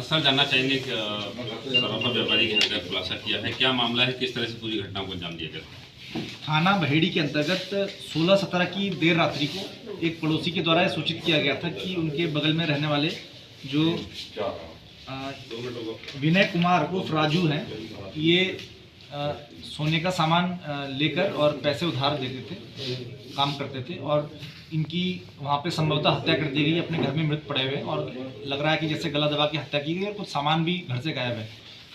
Sir जानना चाहेंगे कि सराफा व्यापारी की हत्या का खुलासा किया है, क्या मामला है, किस तरह से पूरी घटना को अंजाम दिया गया? थाना बहेड़ी के अंतर्गत 16-17 की देर रात्रि को एक पड़ोसी के द्वारा सूचित किया गया था कि उनके बगल में रहने वाले जो विनय कुमार उर्फ राजू हैं, ये सोने का सामान लेकर और पैसे उधार देते थे, काम करते थे और इनकी वहाँ पे संभवतः हत्या कर दी गई। अपने घर में मृत पड़े हुए और लग रहा है कि जैसे गला दबा के हत्या की गई और कुछ सामान भी घर से गायब है।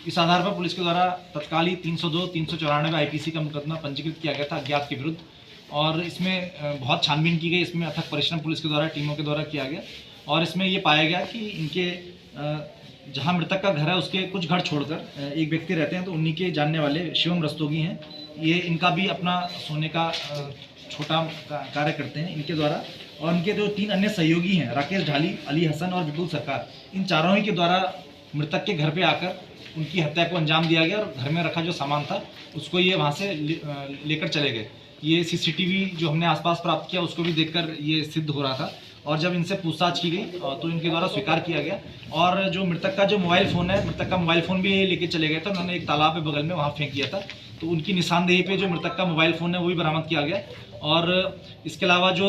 इस आधार पर पुलिस के द्वारा तत्काल ही 302, 394 आईपीसी का मुकदमा पंजीकृत किया गया था अज्ञात के विरुद्ध और इसमें बहुत छानबीन की गई। इसमें अथक परिश्रम पुलिस के द्वारा, टीमों के द्वारा किया गया और इसमें ये पाया गया कि इनके जहाँ मृतक का घर है उसके कुछ घर छोड़कर एक व्यक्ति रहते हैं, तो उन्हीं के जानने वाले शिवम रस्तोगी हैं। ये इनका भी अपना सोने का छोटा कार्य करते हैं इनके द्वारा, और इनके जो 3 अन्य सहयोगी हैं, राकेश ढाली, अली हसन और विपुल सरकार, इन चारों ही के द्वारा मृतक के घर पे आकर उनकी हत्या को अंजाम दिया गया और घर में रखा जो सामान था उसको ये वहाँ से लेकर चले गए। ये सीसीटीवी जो हमने आसपास प्राप्त किया उसको भी देखकर ये सिद्ध हो रहा था और जब इनसे पूछताछ की गई तो इनके द्वारा स्वीकार किया गया। और जो मृतक का जो मोबाइल फ़ोन है, मृतक का मोबाइल फ़ोन भी लेके चले गए थे, उन्होंने एक तालाब के बगल में वहाँ फेंक दिया था, तो उनकी निशानदेही पे जो मृतक का मोबाइल फ़ोन है वो भी बरामद किया गया। और इसके अलावा जो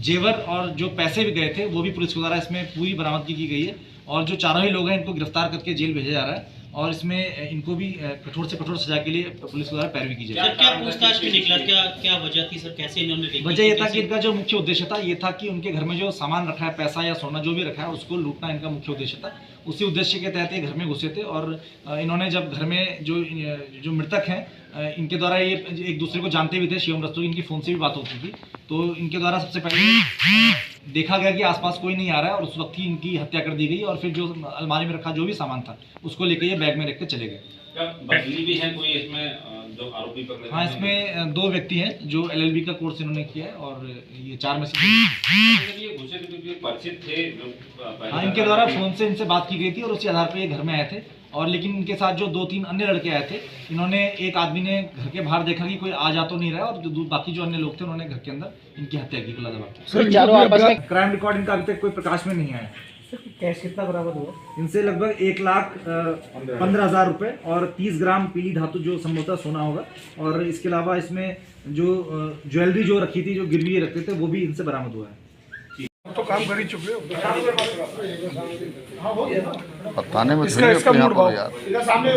जेवर और जो पैसे भी गए थे वो भी पुलिस के द्वारा इसमें पूरी बरामदगी की गई है और जो चारों ही लोग हैं इनको गिरफ्तार करके जेल भेजा जा रहा है और इसमें इनको भी कठोर से कठोर सजा के लिए पुलिस द्वारा पैरवी की जाए। क्या पूछताछ में निकला, क्या वजह थी सर, कैसे इन्होंने? वजह ये था कि इनका जो मुख्य उद्देश्य था ये था कि उनके घर में जो सामान रखा है, पैसा या सोना जो भी रखा है, उसको लूटना इनका मुख्य उद्देश्य था। उसी उद्देश्य के तहत ये घर में घुसे थे और इन्होंने जब घर में जो मृतक हैं इनके द्वारा ये एक दूसरे को जानते भी थे, शिवम रस्तोगी, इनकी फ़ोन से भी बात होती थी, तो इनके द्वारा सबसे पहले देखा गया कि आसपास कोई नहीं आ रहा है और उस वक्त ही इनकी हत्या कर दी गई और फिर जो अलमारी में रखा जो भी सामान था उसको लेकर ये बैग में रख के चले गए। क्या बदली भी है कोई इसमें जो आरोपी पकड़े? हाँ, इसमें 2 व्यक्ति हैं जो LLB का कोर्स इन्होंने किया है और ये 4 में से ये घुसे थे, परिचित थे? हाँ, इनके द्वारा फ़ोन से इनसे बात की गई थी और उसी आधार पर ये घर में आए थे और लेकिन इनके साथ जो 2-3 अन्य लड़के आए थे, इन्होंने एक आदमी ने घर के बाहर देखा कि कोई आ जा तो नहीं रहा और जो बाकी जो अन्य लोग थे उन्होंने घर के अंदर इनकी हत्या की गला दबा के। क्राइम रिकॉर्ड इनका अभी तक कोई प्रकाश में नहीं आया। कैश कितना बरामद हुआ? इनसे लगभग 1,15,000 रुपये और 30 ग्राम पीली धातु जो संभवतः सोना होगा और इसके अलावा इसमें जो ज्वेलरी जो रखी थी, जो गिरवी रखते थे, वो भी इनसे बरामद हुआ है। तो काम कर ही चुके हो, बताने में इसका मूड यार। सामने